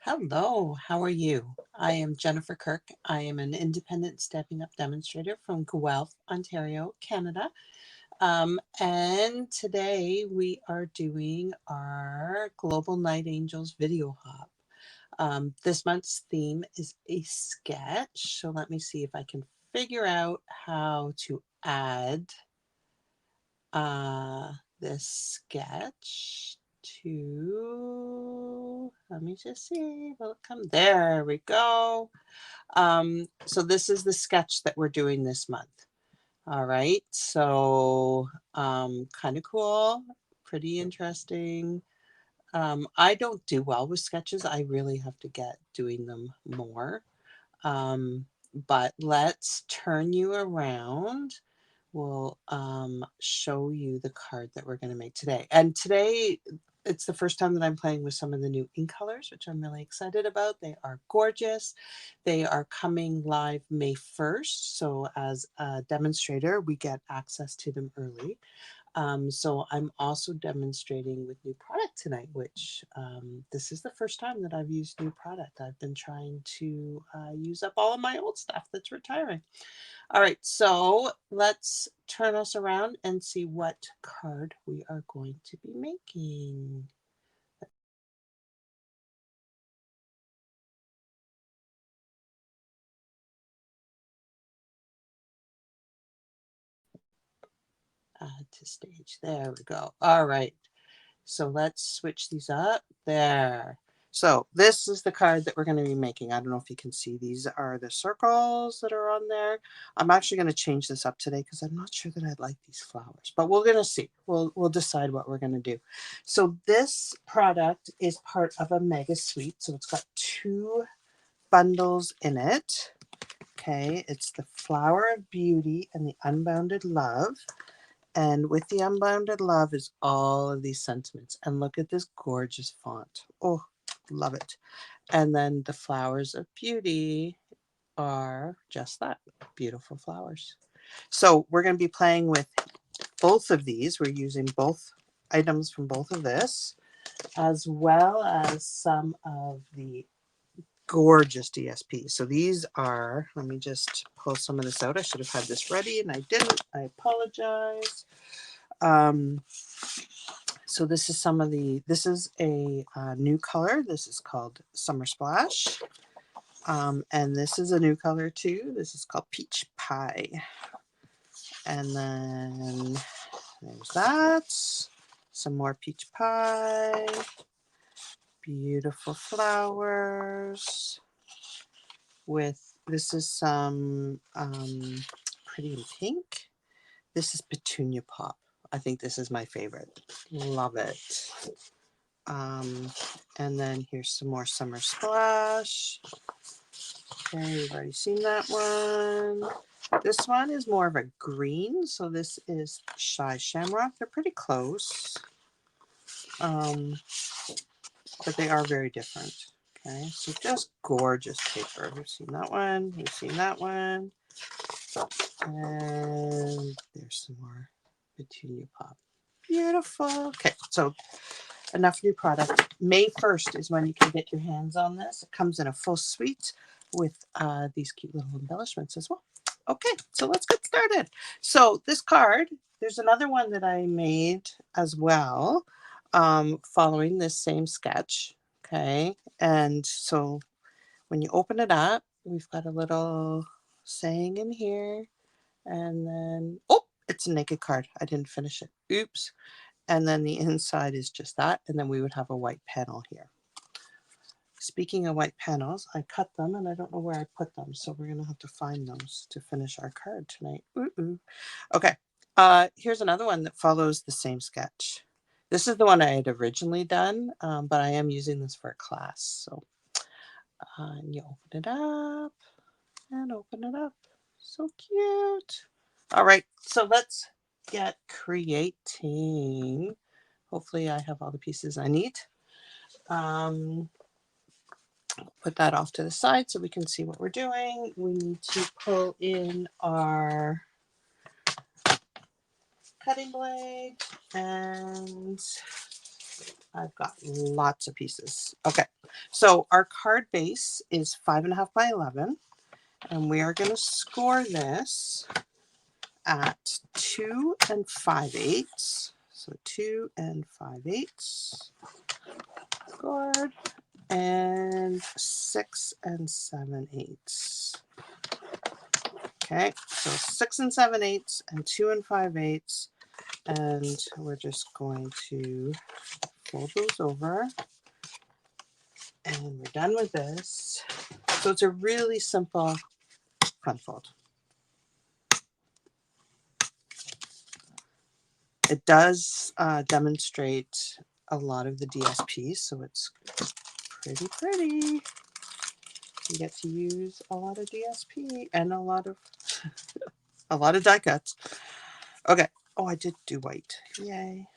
Hello, how are you? I am Jennifer Kirk. I am an independent Stampin' Up demonstrator from Guelph, Ontario, Canada. And today we are doing our Global Night Angels video hop. This month's theme is a sketch. So let me see if I can figure out how to add uh, this sketch to, let me just see, will it come? There we go. So this is the sketch that we're doing this month. All right, so kind of cool, pretty interesting. I don't do well with sketches. I really have to get doing them more. But let's turn you around. We'll show you the card that we're going to make today. And today, it's the first time that I'm playing with some of the new ink colors, which I'm really excited about. They are gorgeous. They are coming live May 1st. So as a demonstrator, we get access to them early. So I'm also demonstrating with new product tonight, which this is the first time that I've used new product. I've been trying to use up all of my old stuff that's retiring. All right, so let's turn us around and see what card we are going to be making. Add to stage. There we go. All right. So let's switch these up. There. So this is the card that we're going to be making. I don't know if you can see. These are the circles that are on there. I'm actually going to change this up today because I'm not sure that I like these flowers, but we're going to see. We'll decide what we're going to do. So this product is part of a mega suite. So it's got two bundles in it. Okay, it's the Flower of Beauty and the Unbounded Love. And with the Unbounded Love is all of these sentiments. And look at this gorgeous font. Oh, love it. And then the Flowers of Beauty are just that, beautiful flowers. So we're going to be playing with both of these. We're using both items from both of this, as well as some of the gorgeous DSPs. So these are, let me just pull some of this out. I should have had this ready and I didn't. I apologize. So this is some of the, this is a new color. This is called Summer Splash. And this is a new color too. This is called Peach Pie. And then there's that. Some more peach pie. Beautiful flowers. With, this is some pretty in pink. This is Petunia Pop. I think this is my favorite. Love it. And then here's some more Summer Splash. Okay, we've already seen that one. This one is more of a green, so this is Shy Shamrock. They're pretty close, but they are very different. Okay, so just gorgeous paper. We've seen that one. We've seen that one. And there's some more Petunia Pop. Beautiful. Okay, so enough new product. May 1st is when you can get your hands on this. It comes in a full suite with these cute little embellishments as well. Okay, so let's get started. So this card, there's another one that I made as well, following this same sketch. Okay, and so when you open it up, we've got a little saying in here, and then, oh, it's a naked card. I didn't finish it. Oops. And then the inside is just that. And then we would have a white panel here. Speaking of white panels, I cut them and I don't know where I put them. So we're going to have to find those to finish our card tonight. Ooh. Okay. Here's another one that follows the same sketch. This is the one I had originally done, but I am using this for a class. So you open it up and open it up. So cute. All right. So let's get creating. Hopefully I have all the pieces I need. Put that off to the side so we can see what we're doing. We need to pull in our cutting blade, and I've got lots of pieces. Okay, So our card base is 5.5 by 11, and we are going to score this at 2 5/8. So 2 5/8 scored, and 6 7/8. Okay, so 6 7/8 and 2 5/8, and we're just going to fold those over, and we're done with this. So it's a really simple front fold. It does demonstrate a lot of the DSP, so it's pretty. You get to use a lot of DSP and a lot of die cuts. Okay. Oh, I did do white. Yay.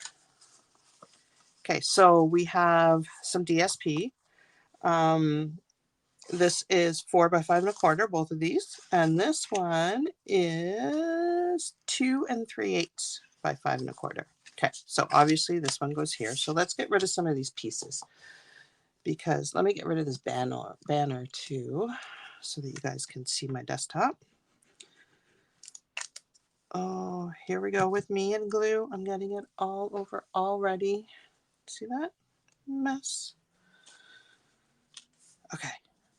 Okay, so we have some DSP. This is 4 by 5 1/4, both of these, and this one is 2 3/8 by 5 1/4. Okay, so obviously this one goes here. So let's get rid of some of these pieces, because let me get rid of this banner too, so that you guys can see my desktop. Oh, here we go with me and glue. I'm getting it all over already. See that mess? Okay.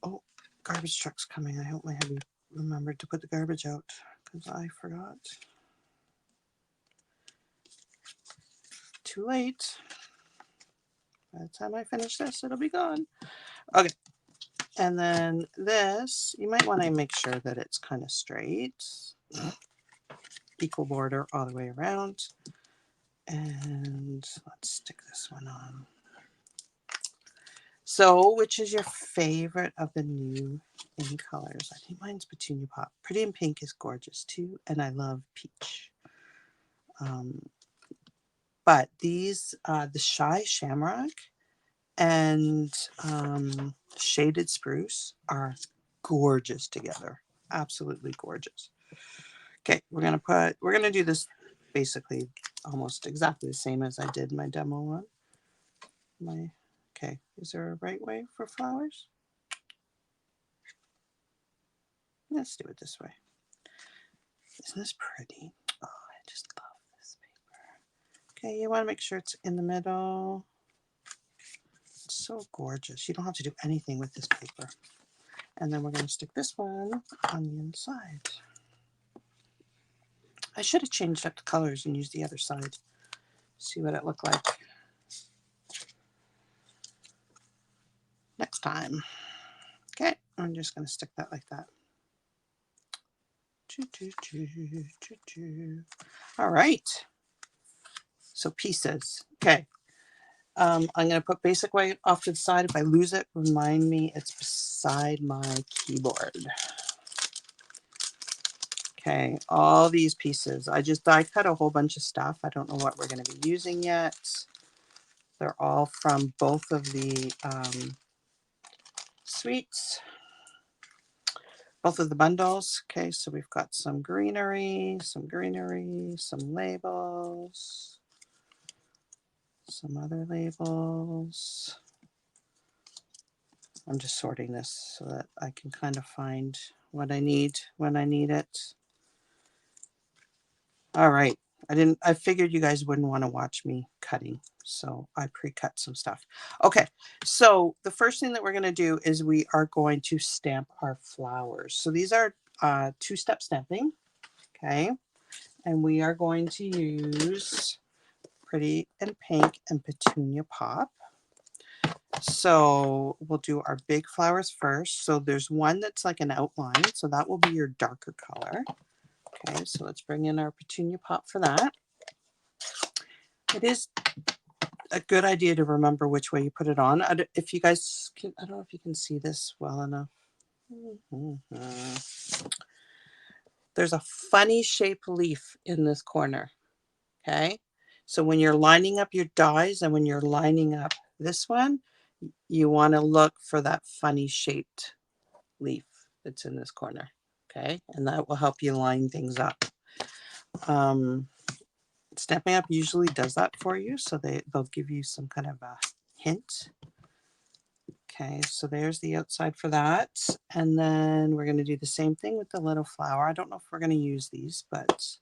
Oh, garbage truck's coming. I hope my hubby remembered to put the garbage out, because I forgot. Too late. By the time I finish this, it'll be gone. Okay. And then this, you might want to make sure that it's kind of straight. Equal border all the way around. And let's stick this one on. So, which is your favorite of the new in colors? I think mine's Petunia Pop. Pretty in Pink is gorgeous too, and I love Peach. But these, the Shy Shamrock and Shaded Spruce are gorgeous together. Absolutely gorgeous. Okay, we're gonna do this basically almost exactly the same as I did my demo one. Okay, is there a right way for flowers? Let's do it this way. Isn't this pretty? Oh, I just love this paper. Okay, you want to make sure it's in the middle. It's so gorgeous. You don't have to do anything with this paper. And then we're going to stick this one on the inside. I should have changed up the colors and used the other side. See what it looked like next time. Okay, I'm just going to stick that like that. All right. So pieces. Okay. I'm going to put basic white off to the side. If I lose it, remind me it's beside my keyboard. Okay, all these pieces. I just die cut a whole bunch of stuff. I don't know what we're going to be using yet. They're all from both of the suites, both of the bundles. Okay, so we've got some greenery, some labels, some other labels. I'm just sorting this so that I can kind of find what I need when I need it. All right. I figured you guys wouldn't want to watch me cutting, so I pre-cut some stuff. Okay, so the first thing that we're going to do is we are going to stamp our flowers. So these are two-step stamping, okay? And we are going to use Pretty in Pink and Petunia Pop. So we'll do our big flowers first. So there's one that's like an outline, so that will be your darker color. Okay, so let's bring in our Petunia Pop for that. It is a good idea to remember which way you put it on. If you guys can, I don't know if you can see this well enough. There's a funny shaped leaf in this corner. Okay, so when you're lining up your dies and when you're lining up this one, you want to look for that funny shaped leaf that's in this corner. Okay, and that will help you line things up. Stampin' Up usually does that for you, so they'll give you some kind of a hint. Okay, so there's the outside for that. And then we're going to do the same thing with the little flower. I don't know if we're going to use these, but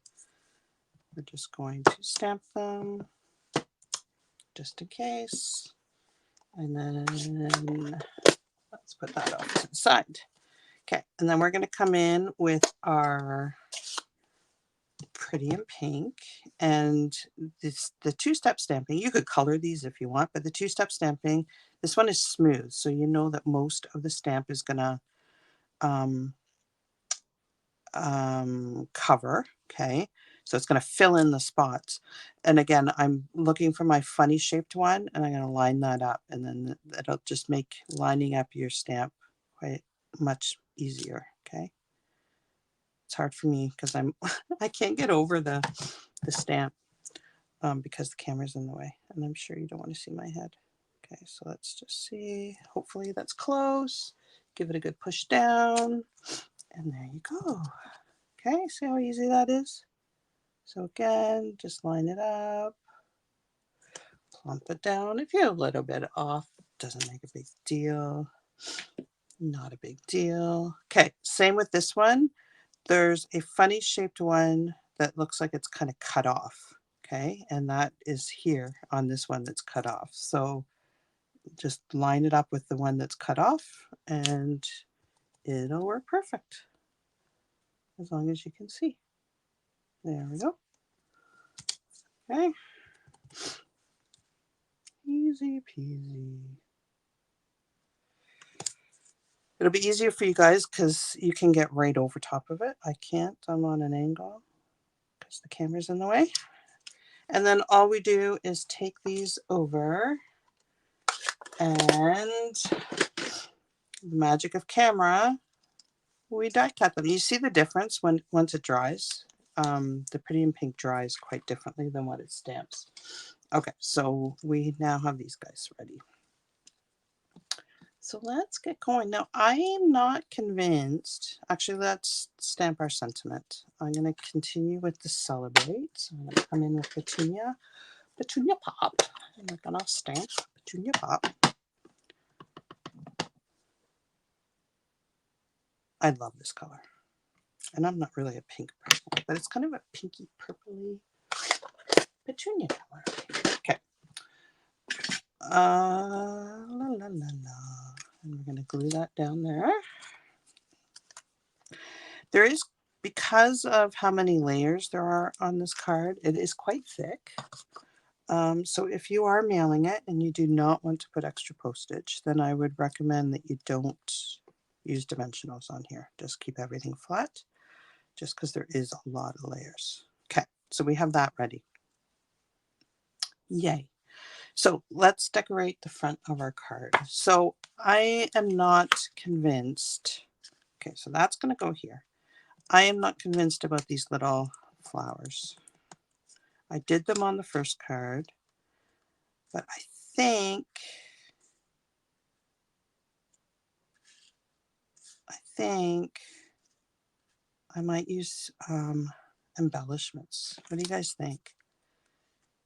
we're just going to stamp them just in case. And then let's put that off to the side. Okay, and then we're going to come in with our Pretty in Pink, and the two-step stamping. You could color these if you want, but the two-step stamping, this one is smooth, so you know that most of the stamp is going to cover. Okay, so it's going to fill in the spots. And again, I'm looking for my funny shaped one, and I'm going to line that up, and then it'll just make lining up your stamp quite much easier. Okay, it's hard for me because I can't get over the stamp because the camera's in the way, and I'm sure you don't want to see my head. Okay, so let's just see. Hopefully that's close. Give it a good push down, and there you go. Okay, see how easy that is? So again, just line it up, plump it down. If you're a little bit off, doesn't make a big deal. Not a big deal. Okay, same with this one. There's a funny shaped one that looks like it's kind of cut off. Okay, and that is here on this one that's cut off. So just line it up with the one that's cut off and it'll work perfect. As long as you can see. There we go. Okay. Easy peasy. It'll be easier for you guys because you can get right over top of it. I can't. I'm on an angle because the camera's in the way. And then all we do is take these over, and the magic of camera, we die cut them. You see the difference once it dries. The Pretty in Pink dries quite differently than what it stamps. Okay, so we now have these guys ready. So let's get going. Now, I am not convinced. Actually, let's stamp our sentiment. I'm going to continue with the Celebrate. So I'm going to come in with Petunia Pop. And we're going to stamp Petunia Pop. I love this color. And I'm not really a pink person, but it's kind of a pinky purpley petunia color. Okay. La la la la. And we're going to glue that down there. There is, because of how many layers there are on this card, it is quite thick. So if you are mailing it and you do not want to put extra postage, then I would recommend that you don't use dimensionals on here. Just keep everything flat, just because there is a lot of layers. Okay, so we have that ready. Yay. So let's decorate the front of our card. So I am not convinced. Okay, so that's going to go here. I am not convinced about these little flowers. I did them on the first card, but I think I might use embellishments. What do you guys think?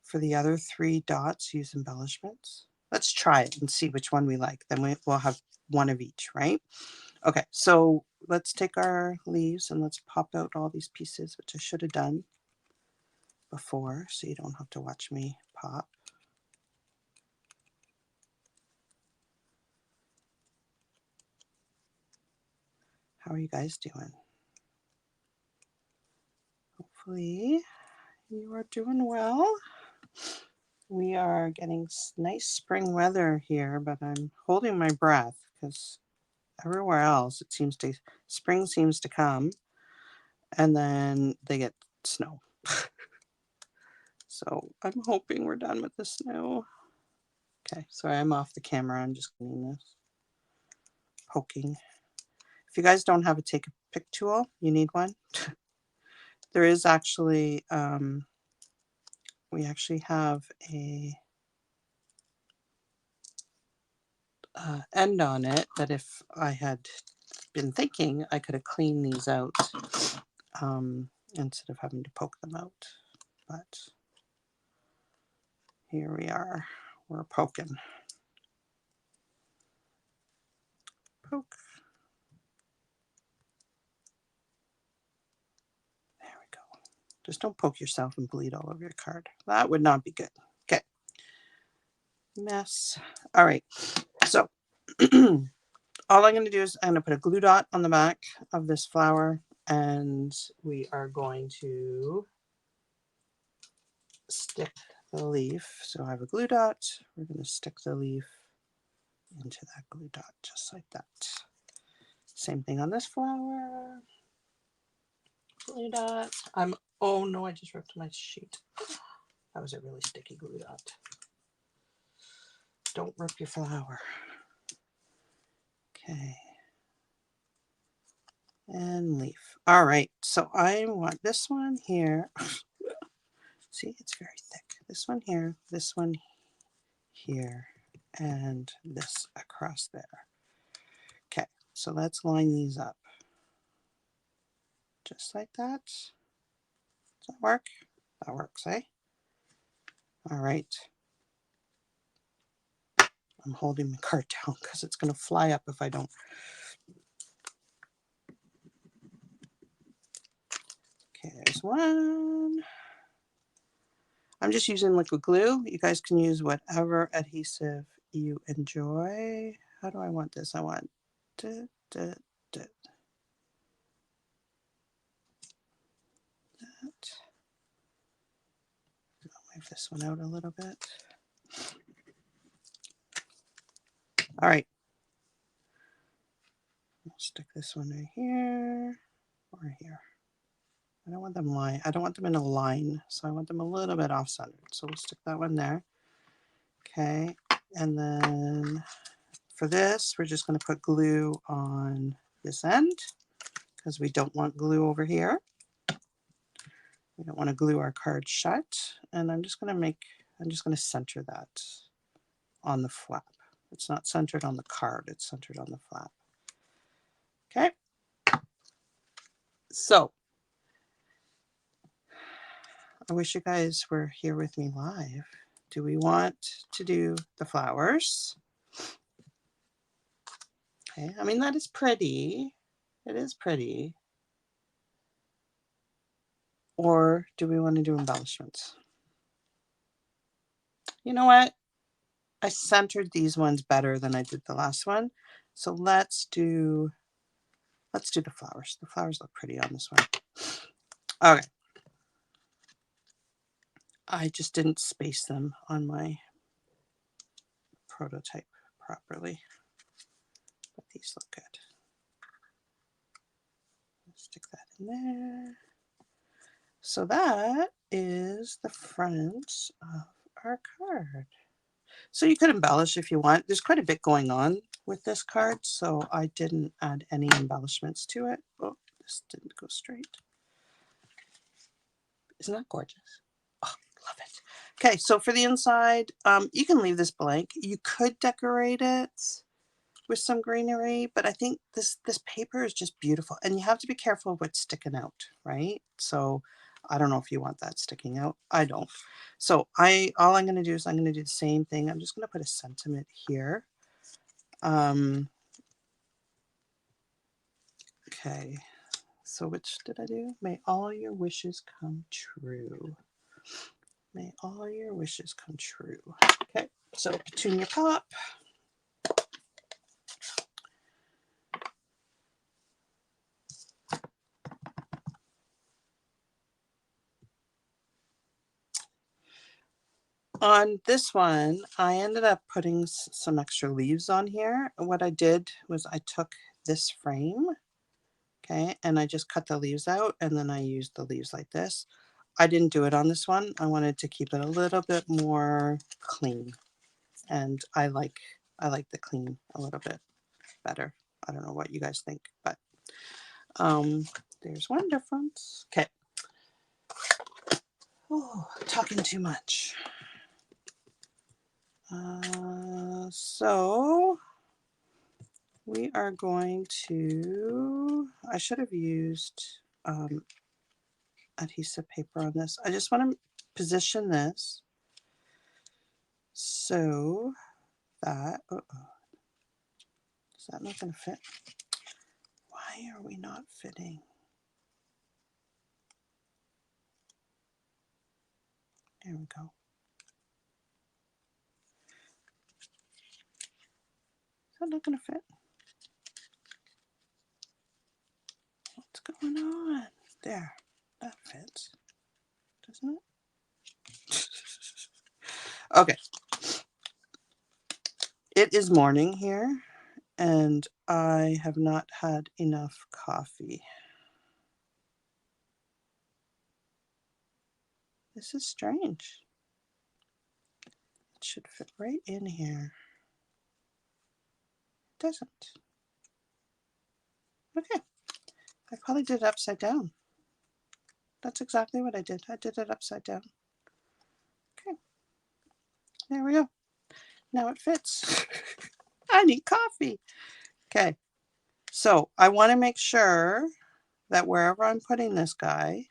For the other 3 dots, use embellishments. Let's try it and see which one we like. Then we'll have one of each, right? Okay, so let's take our leaves and let's pop out all these pieces, which I should have done before, so you don't have to watch me pop. How are you guys doing? Hopefully you are doing well. We are getting nice spring weather here, but I'm holding my breath because everywhere else spring seems to come and then they get snow. So I'm hoping we're done with the snow. Okay, sorry, I'm off the camera. I'm just cleaning this, poking. If you guys don't have a take a pick tool, you need one. There is actually, we actually have a end on it that if I had been thinking, I could have cleaned these out instead of having to poke them out. But here we are, we're poking. poke. There we go. Just don't poke yourself and bleed all over your card. That would not be good. Okay. Mess. All right. So all I'm going to do is I'm going to put a glue dot on the back of this flower, and we are going to stick the leaf. So I have a glue dot. We're going to stick the leaf into that glue dot just like that. Same thing on this flower. Glue dot. Oh no, I just ripped my sheet. That was a really sticky glue dot. Don't rip your flower. Okay. And leaf. All right, so I want this one here. See, it's very thick. This one here, this one here, and this across there. Okay, so let's line these up. Just like that. Does that work? That works, eh? All right. I'm holding my card down because it's going to fly up if I don't. Okay, there's one. I'm just using liquid glue. You guys can use whatever adhesive you enjoy. How do I want this? I want that. I'll move this one out a little bit. All right. I'll stick this one right here or here. I don't want them line. I don't want them in a line, so I want them a little bit off-centered. So we'll stick that one there. Okay, and then for this, we're just going to put glue on this end because we don't want glue over here. We don't want to glue our card shut. And I'm just going to center that on the flap. It's not centered on the card, it's centered on the flap. Okay. So I wish you guys were here with me live. Do we want to do the flowers? Okay, I mean, that is pretty. It is pretty. Or do we want to do embellishments? You know what? I centered these ones better than I did the last one. So let's do the flowers. The flowers look pretty on this one. Okay. I just didn't space them on my prototype properly. But these look good. Stick that in there. So that is the front of our card. So you could embellish if you want. There's quite a bit going on with this card, so I didn't add any embellishments to it. Oh, this didn't go straight. Isn't that gorgeous? Oh, love it. Okay, so for the inside, you can leave this blank. You could decorate it with some greenery, but I think this paper is just beautiful, and you have to be careful of what's sticking out, right? So I don't know if you want that sticking out. I don't. So all I'm going to do is I'm going to do the same thing. I'm just going to put a sentiment here. Okay, so which did I do? May all your wishes come true. May all your wishes come true. Okay, so Petunia Pop. On this one, I ended up putting some extra leaves on here. What I did was I took this frame, okay, and I just cut the leaves out, and then I used the leaves like this. I didn't do it on this one. I wanted to keep it a little bit more clean, and I like the clean a little bit better. I don't know what you guys think, but there's one difference. Okay. Oh, talking too much. So we are going to, I should have used adhesive paper on this. I just want to position this so that, Is that not going to fit? Why are we not fitting? There we go. Is that not going to fit? What's going on? There. That fits. Doesn't it? Okay. It is morning here, and I have not had enough coffee. This is strange. It should fit right in here. It doesn't. Okay. I probably did it upside down. That's exactly what I did. I did it upside down. Okay. There we go. Now it fits. I need coffee. Okay. So I want to make sure that wherever I'm putting this guy,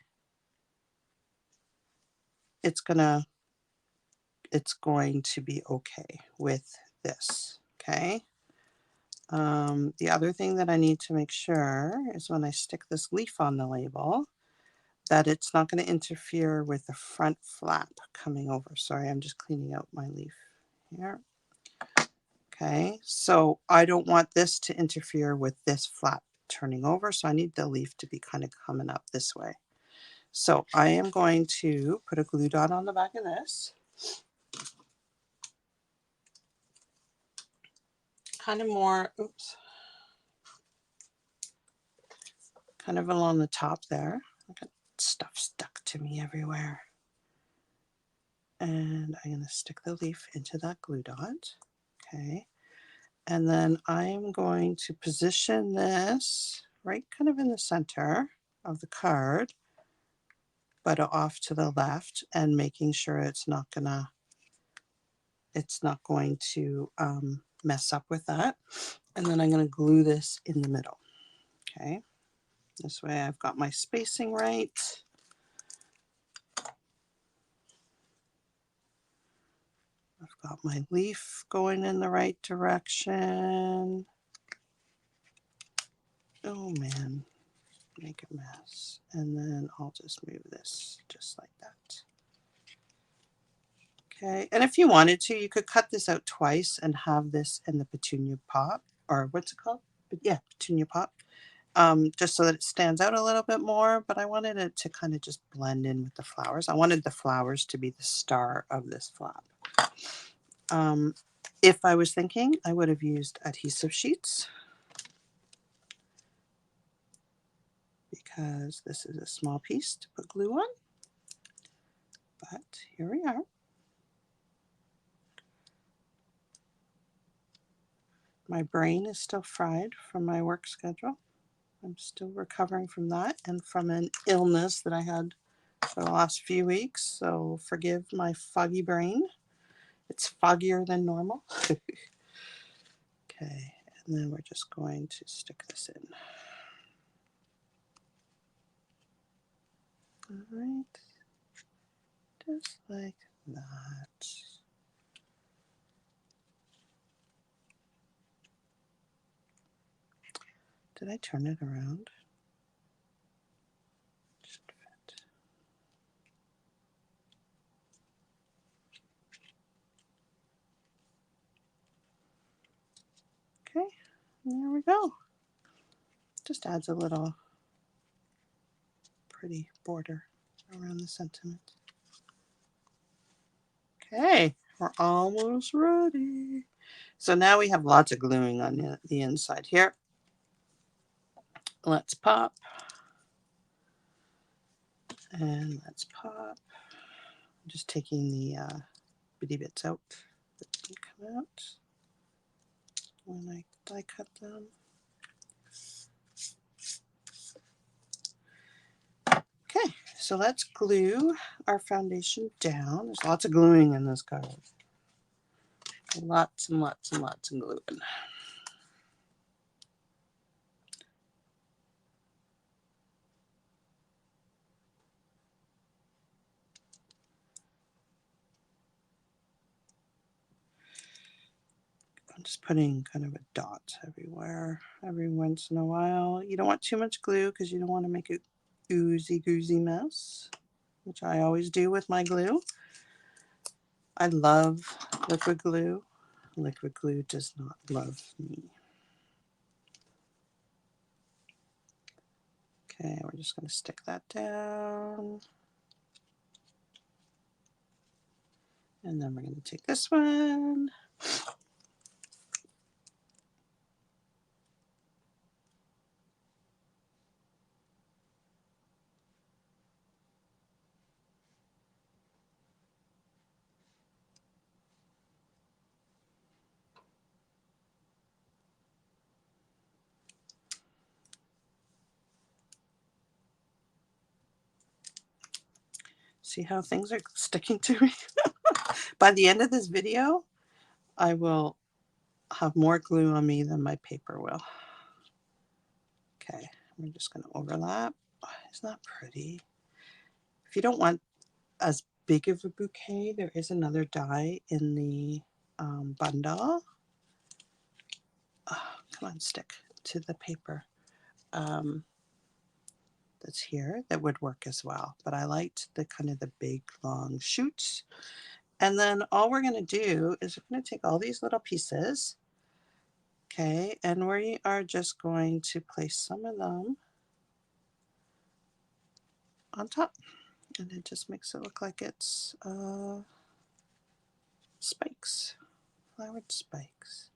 it's going to be okay with this. Okay. The other thing that I need to make sure is when I stick this leaf on the label, that it's not going to interfere with the front flap coming over. Sorry, I'm just cleaning out my leaf here. Okay, so I don't want this to interfere with this flap turning over, so I need the leaf to be kind of coming up this way. So I am going to put a glue dot on the back of this. Kind of more, oops, kind of along the top there. I got stuff stuck to me everywhere. And I'm going to stick the leaf into that glue dot. Okay. And then I'm going to position this right kind of in the center of the card, but off to the left, and making sure it's not going to mess up with that. And then I'm going to glue this in the middle. Okay. This way I've got my spacing right. I've got my leaf going in the right direction. Oh man, make a mess. And then I'll just move this just like that. Okay, and if you wanted to, you could cut this out twice and have this in the petunia pot, or what's it called? But yeah, petunia pot, just so that it stands out a little bit more. But I wanted it to kind of just blend in with the flowers. I wanted the flowers to be the star of this flap. If I was thinking, I would have used adhesive sheets, because this is a small piece to put glue on. But here we are. My brain is still fried from my work schedule. I'm still recovering from that and from an illness that I had for the last few weeks. So forgive my foggy brain. It's foggier than normal. Okay, and then we're just going to stick this in. All right, just like that. Did I turn it around? Should fit. Okay, and there we go. Just adds a little pretty border around the sentiment. Okay, we're almost ready. So now we have lots of gluing on the inside here. Let's pop. And let's pop. I'm just taking the bitty bits out that didn't come out when I die cut them. Okay, so let's glue our foundation down. There's lots of gluing in this card. Lots and lots and lots of gluing. just putting kind of a dot everywhere every once in a while. You don't want too much glue because you don't want to make a oozy goozy mess, which I always do with my glue. I love liquid glue. Liquid glue does not love me. Okay, we're just going to stick that down. And then we're going to take this one. See how things are sticking to me? By the end of this video, I will have more glue on me than my paper will. Okay, we're just going to overlap. Oh, isn't that pretty? If you don't want as big of a bouquet, there is another die in the bundle. Oh, come on, stick to the paper. That's here that would work as well, but I liked the kind of the big long shoots. And then all we're going to do is we're going to take all these little pieces, okay, and we are just going to place some of them on top, and it just makes it look like it's spikes, flowered spikes.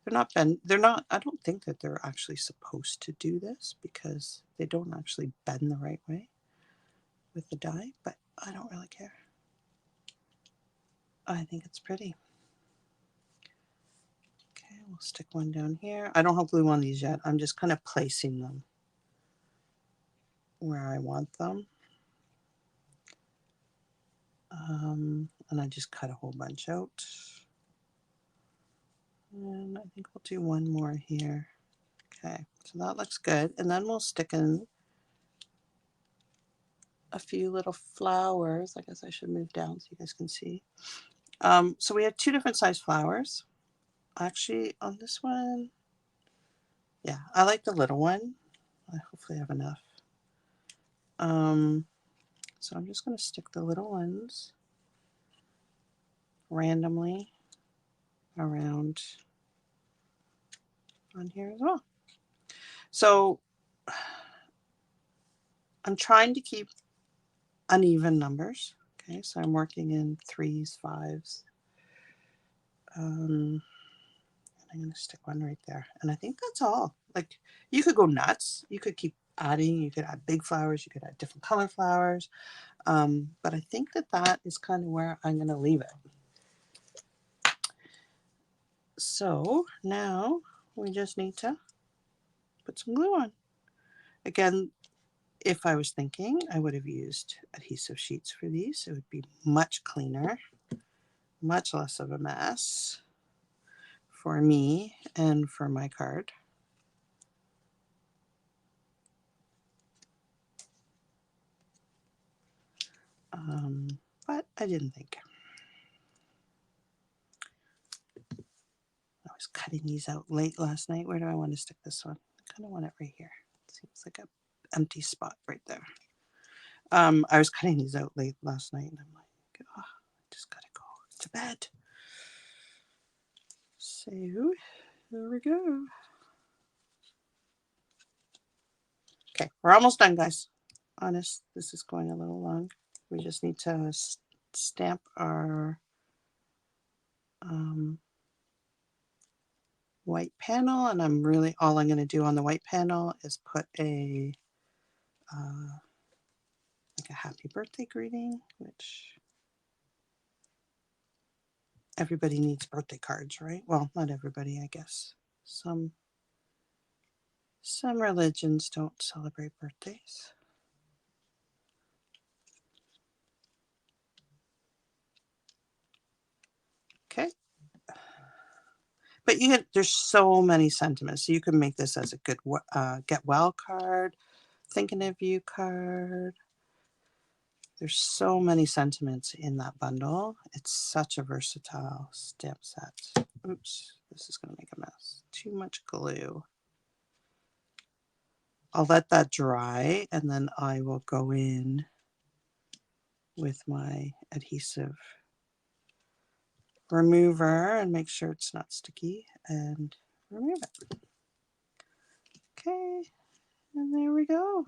They're not, I don't think that they're actually supposed to do this because they don't actually bend the right way with the die, but I don't really care. I think it's pretty. Okay, we'll stick one down here. I don't have glue on these yet. I'm just kind of placing them where I want them. And I just cut a whole bunch out. And I think we'll do one more here. Okay, so that looks good. And then we'll stick in a few little flowers. I guess I should move down so you guys can see. So we have two different size flowers. Actually, on this one, yeah, I like the little one. I hopefully have enough. So I'm just going to stick the little ones randomly around on here as well. So I'm trying to keep uneven numbers. Okay, so I'm working in 3s, 5s. And I'm going to stick one right there. And I think that's all. Like, you could go nuts. You could keep adding. You could add big flowers. You could add different color flowers. But I think that that is kind of where I'm going to leave it. So now we just need to put some glue on. Again, if I was thinking, I would have used adhesive sheets for these. It would be much cleaner, much less of a mess for me and for my card. But I didn't think. I was cutting these out late last night. Where do I want to stick this one? I kind of want it right here. Seems like an empty spot right there. I was cutting these out late last night, and I'm like, oh, I just gotta go to bed. So here we go. Okay, we're almost done, guys. Honest, this is going a little long. We just need to stamp our white panel, and I'm really, all I'm going to do on the white panel is put a like a happy birthday greeting, which everybody needs birthday cards, right? Well, not everybody, I guess. Some religions don't celebrate birthdays. Okay. But there's so many sentiments. So you can make this as a good get well card, thinking of you card. There's so many sentiments in that bundle. It's such a versatile stamp set. Oops, This is going to make a mess. Too much glue. I'll let that dry and then I will go in with my adhesive remover and make sure it's not sticky and remove it. Okay, and there we go.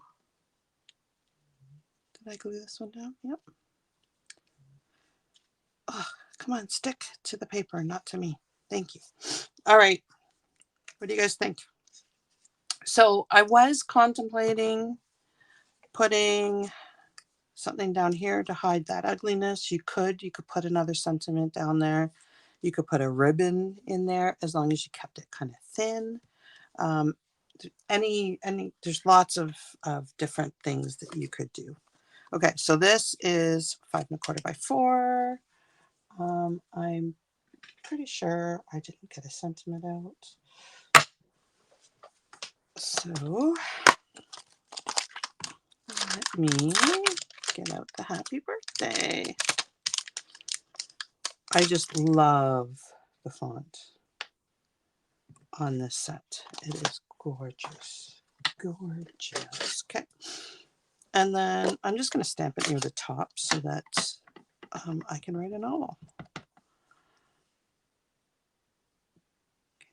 Did I glue this one down? Yep. Oh, come on, stick to the paper, not to me. Thank you. All right, what do you guys think? So I was contemplating putting something down here to hide that ugliness. You could put another sentiment down there. You could put a ribbon in there as long as you kept it kind of thin. There's lots of different things that you could do. Okay, so this is 5¼ by 4. I'm pretty sure I didn't get a sentiment out. So let me get out the happy birthday. I just love the font on this set. It is gorgeous. Gorgeous. Okay. And then I'm just going to stamp it near the top so that I can write a novel.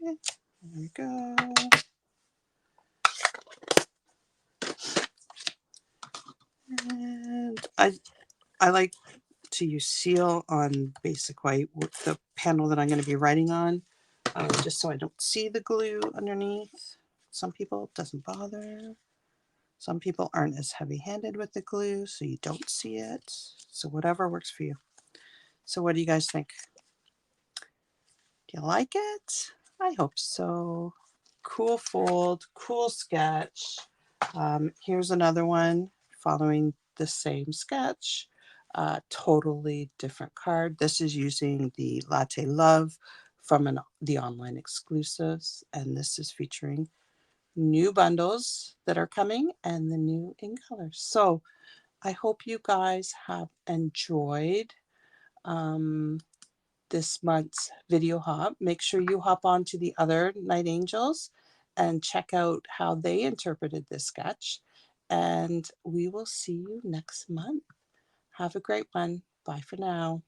Okay. There we go. And I like to use seal on basic white with the panel that I'm going to be writing on, just so I don't see the glue underneath. Some people it doesn't bother. Some people aren't as heavy-handed with the glue, so you don't see it. So whatever works for you. So what do you guys think? Do you like it? I hope so. Cool fold, cool sketch. Here's another one following the same sketch. Totally different card. This is using the Latte Love from the online exclusives, and this is featuring new bundles that are coming and the new in colors. So I hope you guys have enjoyed this month's video hop. Make sure you hop on to the other Night Angels and check out how they interpreted this sketch. And we will see you next month. Have a great one. Bye for now.